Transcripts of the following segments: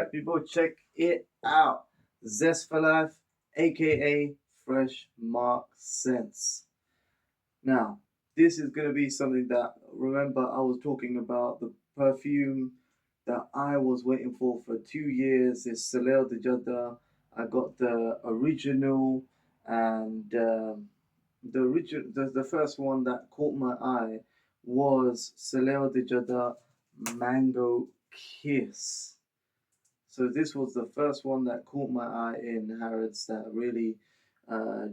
Alright, people, check it out. Zest for Life, aka Fresh Mark Scents. Now, this is going to be something that, remember, I was talking about the perfume that I was waiting for 2 years. It's Soliel de Jeddah. I got the original, and the first one that caught my eye was Soliel de Jeddah Mango Kiss. So this was the first one that caught my eye in Harrods that really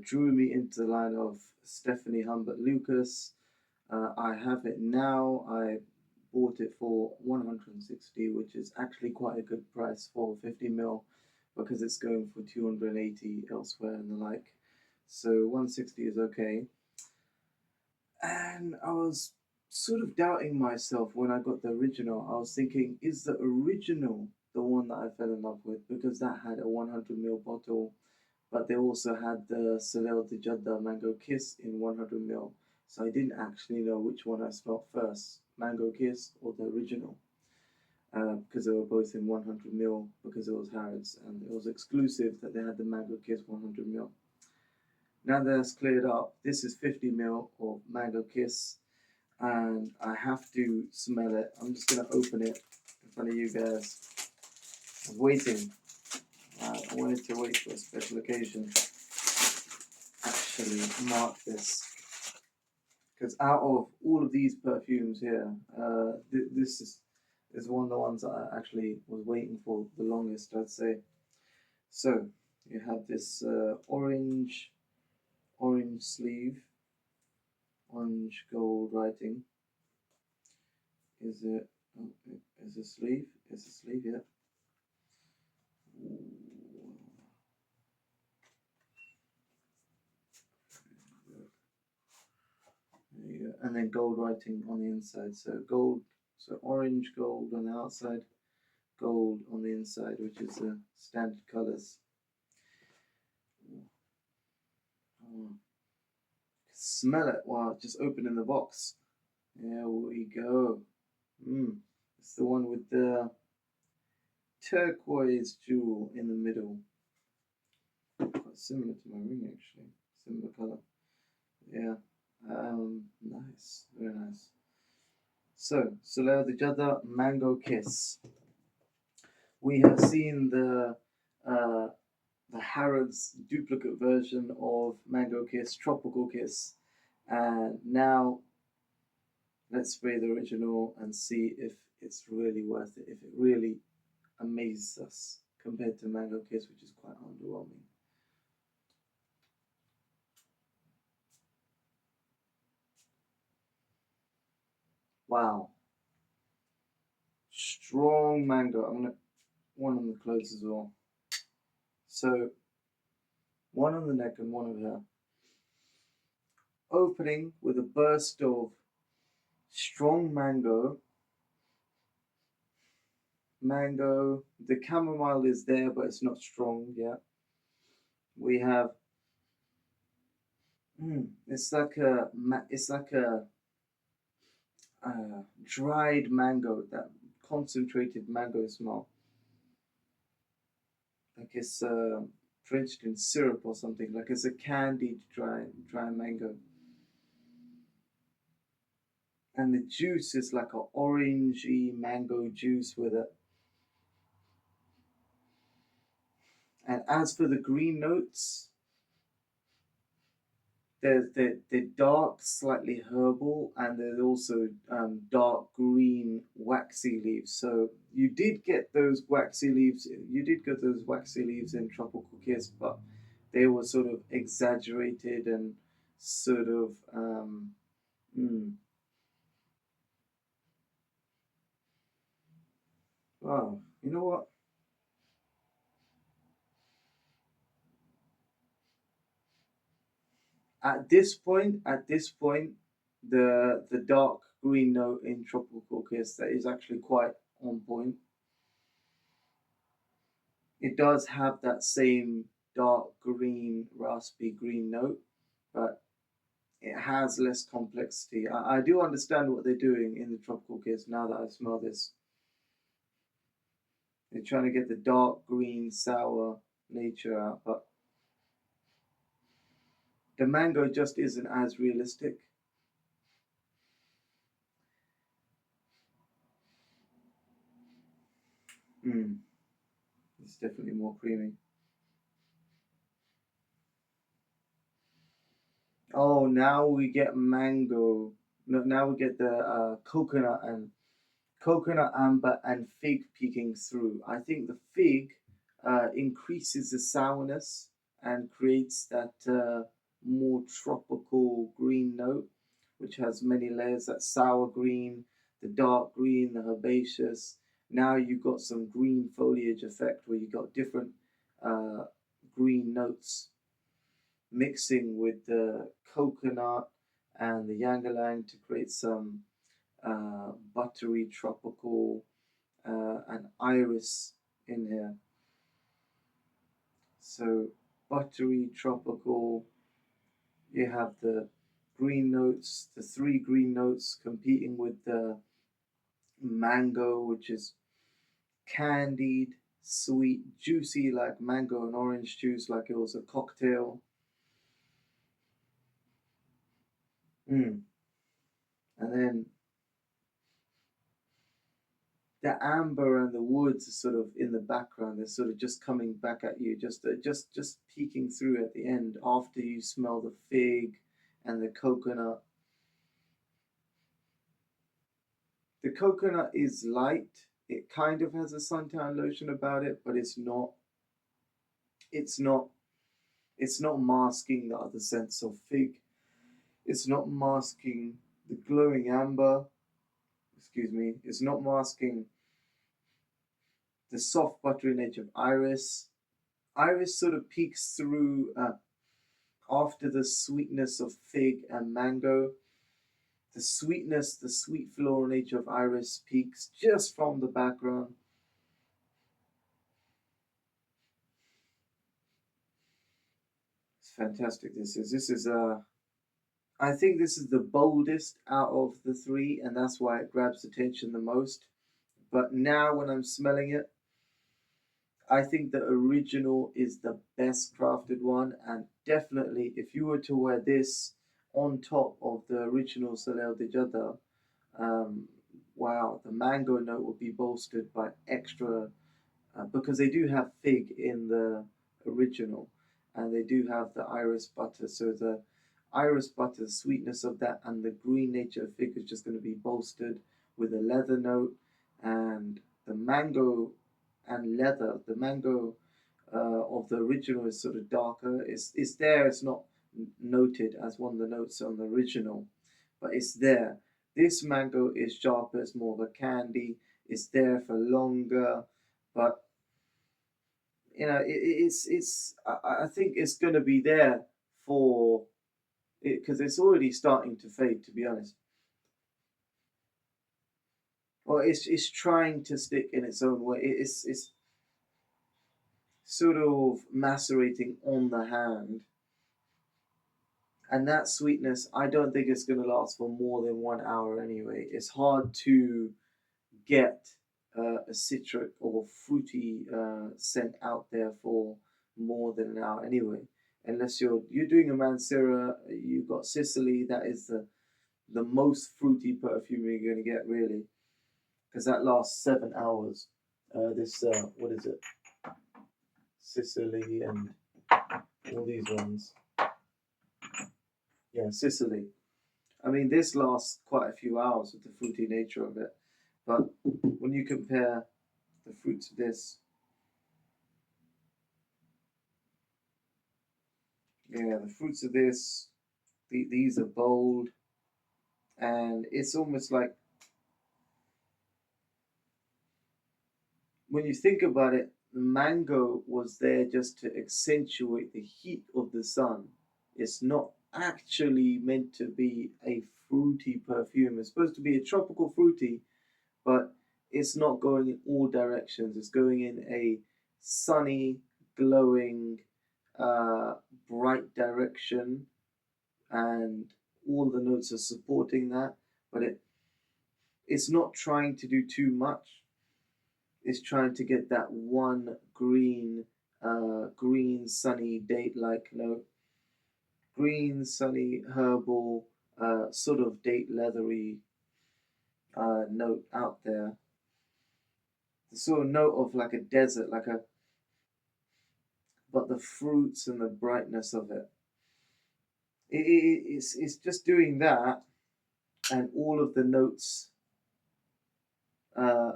drew me into the line of Stephane Humbert Lucas. I have it now. I bought it for 160, which is actually quite a good price for 50 ml because it's going for 280 elsewhere and the like. So 160 is okay. And I was sort of doubting myself when I got the original. I was thinking, is the original the one that I fell in love with? Because that had a 100 ml bottle, but they also had the Soliel de Jeddah Mango Kiss in 100 ml. So I didn't actually know which one I smelled first, Mango Kiss or the original, because they were both in 100 ml because it was Harrods and it was exclusive that they had the Mango Kiss 100 ml. Now that's cleared up, this is 50 ml of Mango Kiss, and I have to smell it. I'm just going to open it in front of you guys. I was waiting. I wanted to wait for a special occasion. Actually, mark this. Because out of all of these perfumes here, this is one of the ones that I actually was waiting for the longest, I'd say. So, you have this orange sleeve, orange gold writing. Is it? Oh, is a sleeve? Is a sleeve? Yeah. There you go. And then gold writing on the inside. So gold, so orange gold on the outside, gold on the inside, which is the standard colors. Oh. Smell it while just opening the box. There we go. It's the one with the turquoise jewel in the middle. Quite similar to my ring, actually. Similar color. Yeah. Nice. Very nice. So, Soliel de Jeddah Mango Kiss. We have seen the Harrods duplicate version of Mango Kiss, Tropical Kiss, and now let's spray the original and see if it's really worth it, if it really amazes us compared to Mango Kiss, which is quite underwhelming. Wow. Strong mango. I'm going to one on the clothes as well. So, one on the neck and one on her. Opening with a burst of strong mango. The chamomile is there, but it's not strong yet. We have, it's like a dried mango, that concentrated mango smell. Like it's drenched in syrup or something, like it's a candied dry mango. And the juice is like an orangey mango juice with it. And as for the green notes, they're dark, slightly herbal, and there's also dark green waxy leaves. So you did get those waxy leaves. You did get those waxy leaves in Tropical Kiss, but they were sort of exaggerated and sort of wow. You know what? At this point, the dark green note in Tropical Kiss that is actually quite on point. It does have that same dark green, raspy green note, but it has less complexity. I do understand what they're doing in the Tropical Kiss now that I smell this. They're trying to get the dark green, sour nature out, but the mango just isn't as realistic. Mm, it's definitely more creamy. Oh, now we get mango. No, now we get the coconut amber and fig peeking through. I think the fig increases the sourness and creates that more tropical green note, which has many layers. That sour green, the dark green, the herbaceous. Now you've got some green foliage effect where you've got different uh, green notes mixing with the coconut and the ylang to create some buttery tropical and iris in here. So buttery tropical. You have the green notes, the three green notes competing with the mango, which is candied, sweet, juicy like mango and orange juice, like it was a cocktail. Mm. And then the amber and the woods are sort of in the background. They're sort of just coming back at you, just peeking through at the end after you smell the fig and the coconut. The coconut is light. It kind of has a suntan lotion about it, but it's not. It's not. It's not masking the other scents of fig. It's not masking the glowing amber. Excuse me. It's not masking the soft buttery nature of iris. Iris sort of peeks through after the sweetness of fig and mango. The sweetness, the sweet floral nature of iris peaks just from the background. It's fantastic. I think this is the boldest out of the three, and that's why it grabs attention the most. But now when I'm smelling it, I think the original is the best crafted one, and definitely if you were to wear this on top of the original Soliel de Jeddah, um, wow, the mango note would be bolstered by extra because they do have fig in the original, and they do have the iris butter. So the iris butter, the sweetness of that, and the green nature of fig is just going to be bolstered with a leather note, and the mango and leather. The mango of the original is sort of darker. It's there. It's not noted as one of the notes on the original, but it's there. This mango is sharper. It's more of a candy. It's there for longer, but it's I think it's going to be there for it because it's already starting to fade. To be honest, well, it's trying to stick in its own way. It's sort of macerating on the hand, and that sweetness I don't think it's going to last for more than 1 hour anyway. It's hard to get a citric or fruity scent out there for more than an hour anyway. Unless you're doing a Mansera, you've got Sicily. That is the most fruity perfume you're going to get really, because that lasts 7 hours. This what is it? Sicily and all these ones. Yeah, Sicily. I mean, this lasts quite a few hours with the fruity nature of it. But when you compare the fruits of this, yeah, the fruits of this, these are bold, and it's almost like when you think about it, the mango was there just to accentuate the heat of the sun. It's not actually meant to be a fruity perfume. It's supposed to be a tropical fruity, but it's not going in all directions. It's going in a sunny, glowing, uh, bright direction, and all the notes are supporting that. But it's not trying to do too much. is trying to get that one green sunny date like note, green sunny herbal sort of date leathery note out there. The sort of note of like a desert, like a but the fruits and the brightness of it. It's just doing that, and all of the notes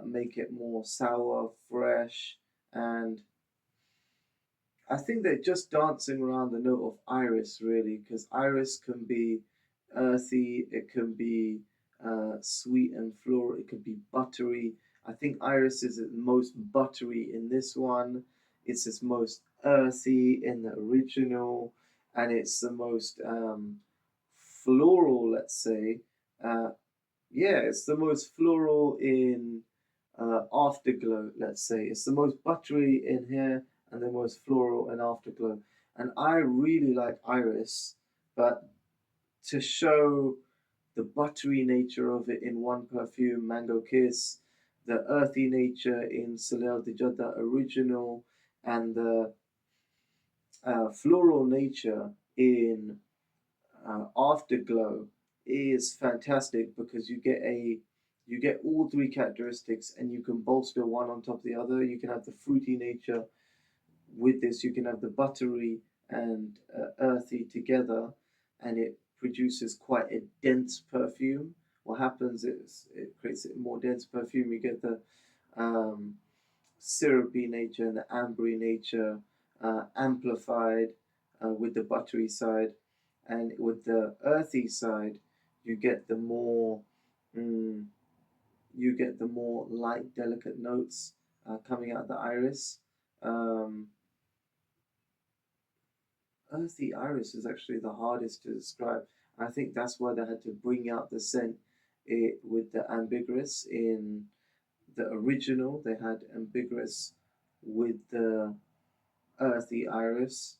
make it more sour, fresh, and I think they're just dancing around the note of iris, really, because iris can be earthy, it can be sweet and floral, it can be buttery. I think iris is the most buttery in this one. It's its most earthy in the original, and it's the most floral, let's say. Uh, yeah, it's the most floral in Afterglow, let's say. It's the most buttery in here and the most floral in Afterglow. And I really like Iris, but to show the buttery nature of it in one perfume, Mango Kiss, the earthy nature in Soliel de Jeddah Original, and the floral nature in Afterglow is fantastic because you get all three characteristics and you can bolster one on top of the other. You can have the fruity nature with this. You can have the buttery and earthy together, and it produces quite a dense perfume. What happens is it creates a more dense perfume. You get the um, syrupy nature and the ambery nature amplified with the buttery side, and with the earthy side, you get the more mm, you get the more light, delicate notes coming out the iris. Um, Earthy iris is actually the hardest to describe. I think that's why they had to bring out the scent with the ambiguous in the original. They had ambiguous with the earthy iris,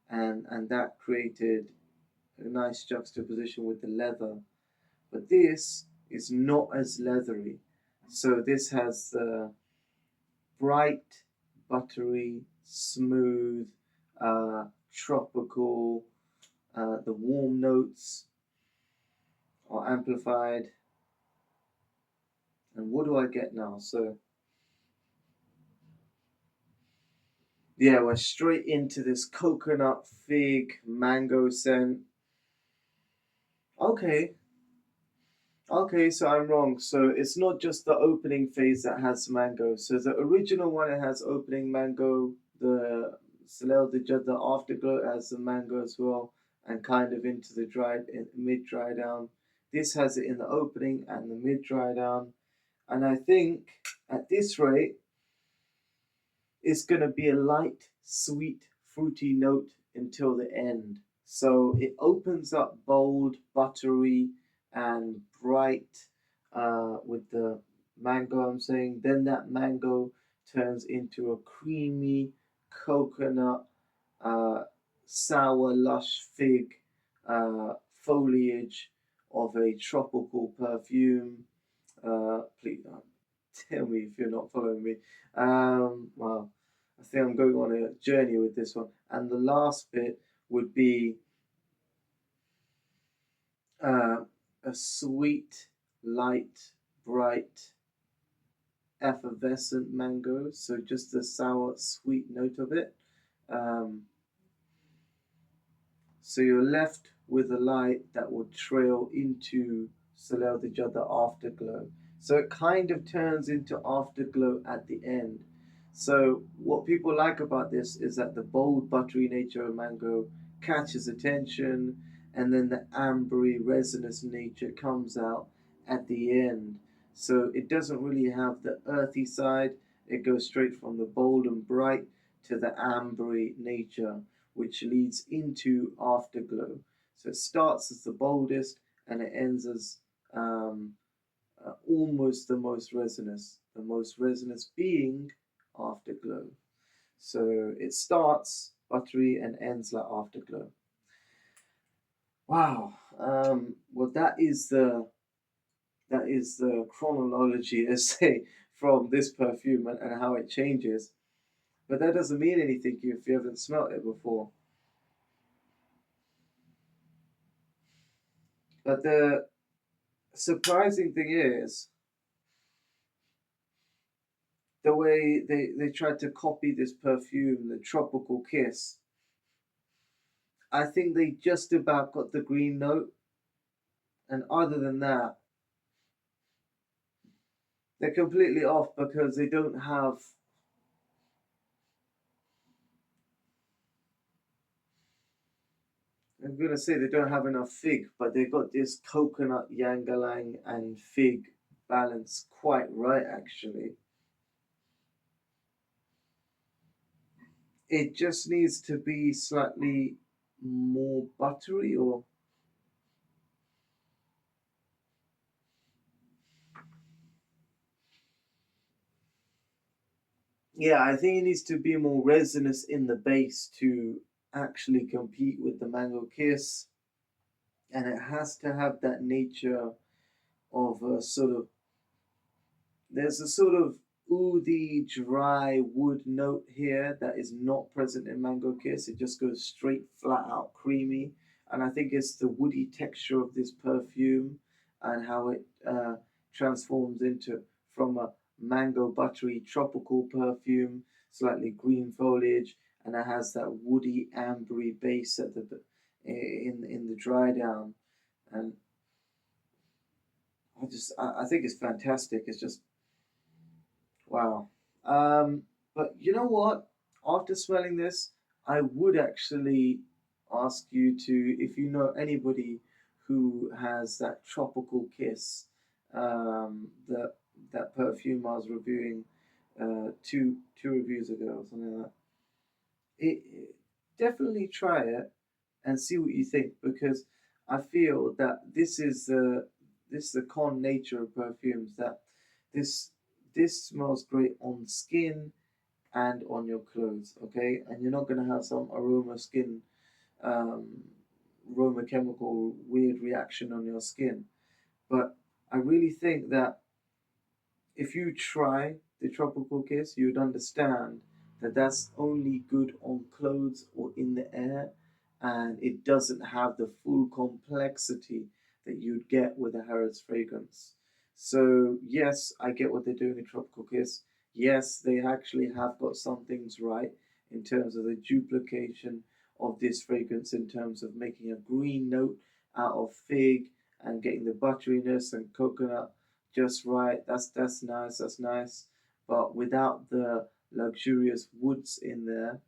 and that created a nice juxtaposition with the leather. But this is not as leathery. So this has the bright, buttery, smooth, tropical, the warm notes are amplified. And what do I get now? So, yeah, we're straight into this coconut, fig, mango scent. Okay, okay, so I'm wrong. So it's not just the opening phase that has mango. So the original one, it has opening mango. The Soleil de Jeddah Afterglow has the mango as well, and kind of into the mid dry down. This has it in the opening and the mid dry down. And I think at this rate, it's going to be a light, sweet, fruity note until the end. So it opens up bold, buttery, and bright with the mango, I'm saying. Then that mango turns into a creamy coconut, uh, sour, lush fig foliage of a tropical perfume. Please tell me if you're not following me. Well, I think I'm going on a journey with this one. And the last bit would be uh, a sweet, light, bright, effervescent mango. So just the sour, sweet note of it. Um, So you're left with a light that will trail into Soleil de Jada afterglow. So it kind of turns into afterglow at the end. So what people like about this is that the bold buttery nature of mango catches attention, and then the ambery resinous nature comes out at the end. So it doesn't really have the earthy side. It goes straight from the bold and bright to the ambery nature, which leads into afterglow. So it starts as the boldest and it ends as almost the most resinous being afterglow. So it starts buttery and ends like afterglow. Wow. Well, that is the chronology, let's say, from this perfume and how it changes. But that doesn't mean anything if you haven't smelt it before. But the surprising thing is the way they tried to copy this perfume, the Tropical Kiss. I think they just about got the green note, and other than that, they're completely off because they don't have. I'm gonna say they don't have enough fig, but they got this coconut, ylang and fig balance quite right actually. It just needs to be slightly more buttery or yeah, I think it needs to be more resinous in the base to actually compete with the mango kiss, and it has to have that nature of a sort of there's a sort of oody, dry wood note here that is not present in Mango Kiss. It just goes straight, flat out creamy. And I think it's the woody texture of this perfume and how it transforms into from a mango buttery tropical perfume, slightly green foliage, and it has that woody ambery base at the in the dry down. And I think it's fantastic. It's just wow. Um, but you know what? After smelling this, I would actually ask you to, if you know anybody who has that tropical kiss, that that perfume I was reviewing two reviews ago or something like that. Definitely try it and see what you think because I feel that this is the con nature of perfumes that this this smells great on skin and on your clothes, okay? And you're not gonna have some aroma skin um, aroma chemical weird reaction on your skin. But I really think that if you try the tropical kiss, you'd understand that that's only good on clothes or in the air, and it doesn't have the full complexity that you'd get with a Harrods fragrance. So, yes, I get what they're doing in Tropical Kiss. Yes, they actually have got some things right in terms of the duplication of this fragrance, in terms of making a green note out of fig and getting the butteriness and coconut just right. That's nice. That's nice. But without the luxurious woods in there,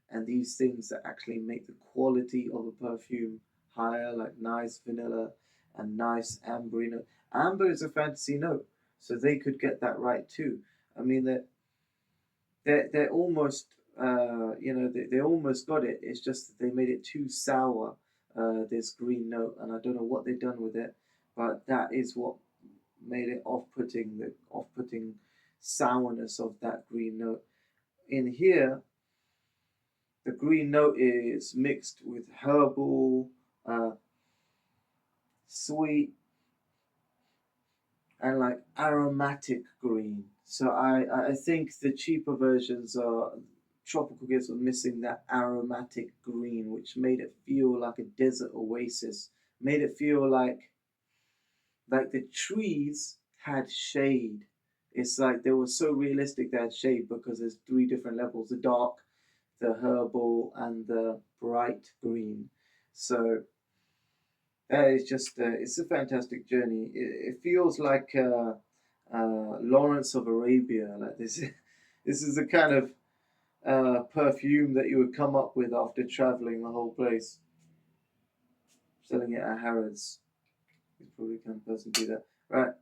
and these things that actually make the quality of a perfume higher, like nice vanilla and nice amber note. Amber is a fantasy note, so they could get that right too. I mean, they're almost they almost got it. It's just that they made it too sour. This green note, and I don't know what they've done with it, but that is what made it off-putting, the off-putting sourness of that green note. In here, the green note is mixed with herbal, sweet, and like aromatic green. So I think the cheaper versions are tropical gifts were missing that aromatic green, which made it feel like a desert oasis. Made it feel like the trees had shade. It's like they were so realistic they had shade because there's three different levels: the dark, the herbal, and the bright green. So that is just it's a fantastic journey. It feels like Lawrence of Arabia. Like this, this is the kind of perfume that you would come up with after traveling the whole place, selling it at Harrods. He's probably the kind of person to do that, right?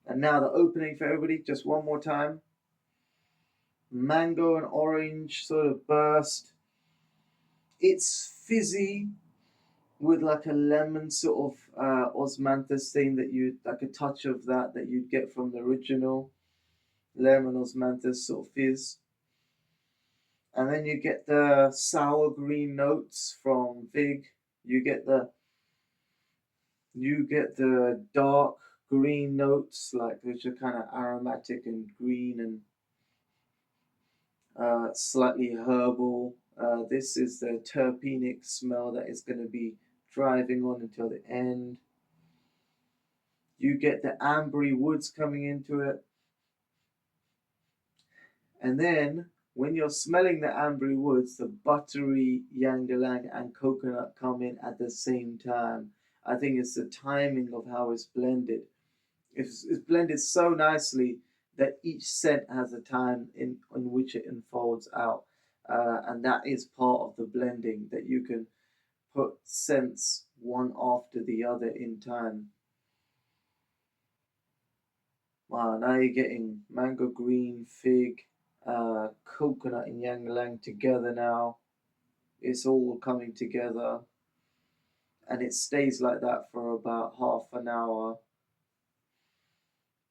And now the opening for everybody, just one more time. Mango and orange sort of burst. It's fizzy with like a lemon sort of osmanthus thing that you like a touch of that you'd get from the original lemon osmanthus sort of fizz. And then you get the sour green notes from fig. You get the dark green notes, like which are kind of aromatic and green and slightly herbal. This is the terpenic smell that is going to be driving on until the end. You get the ambery woods coming into it. And then when you're smelling the ambery woods, the buttery ylang-ylang and coconut come in at the same time. I think it's the timing of how it's blended. It's blended so nicely that each scent has a time in which it unfolds out. And that is part of the blending, that you can put scents one after the other in time. Wow, now you're getting mango green, fig, coconut and yang lang together now. It's all coming together. And it stays like that for about half an hour.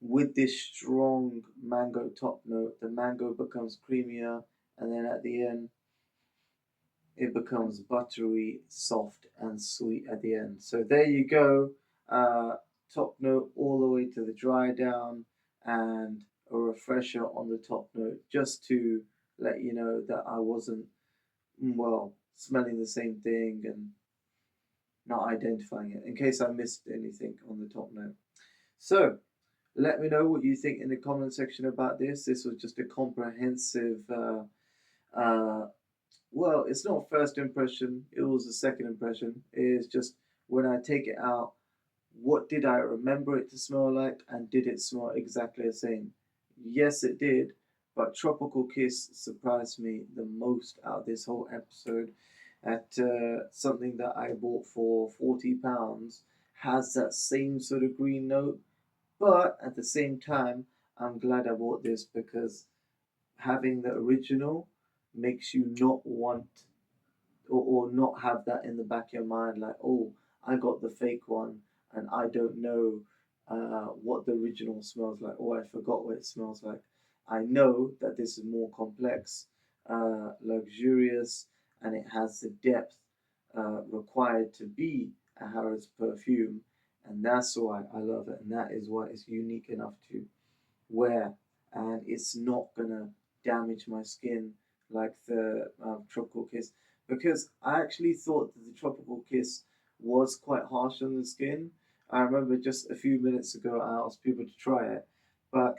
With this strong mango top note, the mango becomes creamier, and then at the end, it becomes buttery, soft, and sweet at the end. So there you go. Top note all the way to the dry down, and a refresher on the top note, just to let you know that I wasn't, well, smelling the same thing and not identifying it, in case I missed anything on the top note. So let me know what you think in the comment section about this. This was just a comprehensive, well, it's not first impression, it was a second impression. It's just when I take it out, what did I remember it to smell like, and did it smell exactly the same? Yes, it did, but Tropical Kiss surprised me the most out of this whole episode. At something that I bought for £40 has that same sort of green note, but at the same time, I'm glad I bought this because having the original makes you not want or not have that in the back of your mind, like, oh, I got the fake one and I don't know what the original smells like, or I forgot what it smells like. I know that this is more complex, luxurious, and it has the depth required to be a Harrods perfume, and that's why I love it, and that is why it's unique enough to wear, and it's not gonna damage my skin like the Tropical Kiss, because I actually thought that the Tropical Kiss was quite harsh on the skin. I remember just a few minutes ago I asked people to try it, but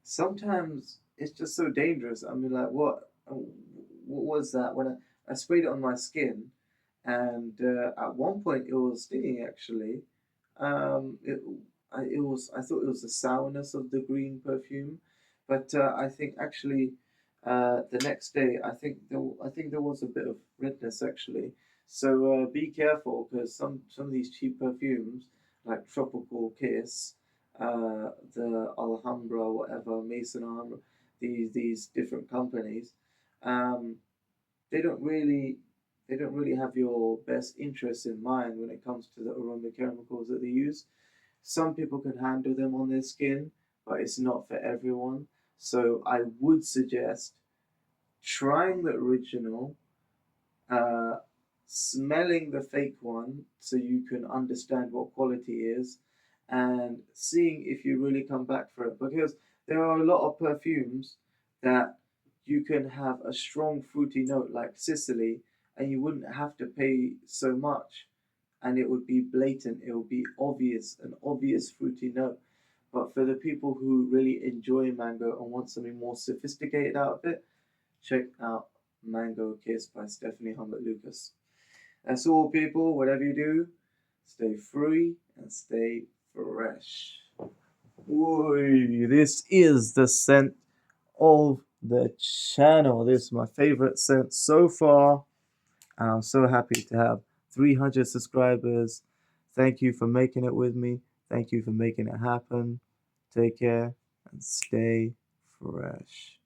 sometimes it's just so dangerous. I mean, like, what was that? When I sprayed it on my skin, and at one point it was stinging actually. It was, I thought it was the sourness of the green perfume, but I think actually the next day I think there was a bit of redness actually. So be careful, because some of these cheap perfumes like Tropical Kiss, the Alhambra, whatever, Mason Alhambra, these different companies, um, they don't really they don't really have your best interests in mind when it comes to the aroma chemicals that they use. Some people can handle them on their skin, but it's not for everyone. So I would suggest trying the original, uh, smelling the fake one so you can understand what quality is, and seeing if you really come back for it. Because there are a lot of perfumes that you can have a strong fruity note like Sicily, and you wouldn't have to pay so much, and it would be blatant, it would be obvious, an obvious fruity note. But for the people who really enjoy mango and want something more sophisticated out of it, check out Mango Kiss by Stephanie Humbert Lucas. That's all, people. Whatever you do, stay free and stay fresh. Oy, this is the scent of the channel. This is my favorite scent so far, and I'm so happy to have 300 subscribers. Thank you for making it with me. Thank you for making it happen. Take care and stay fresh.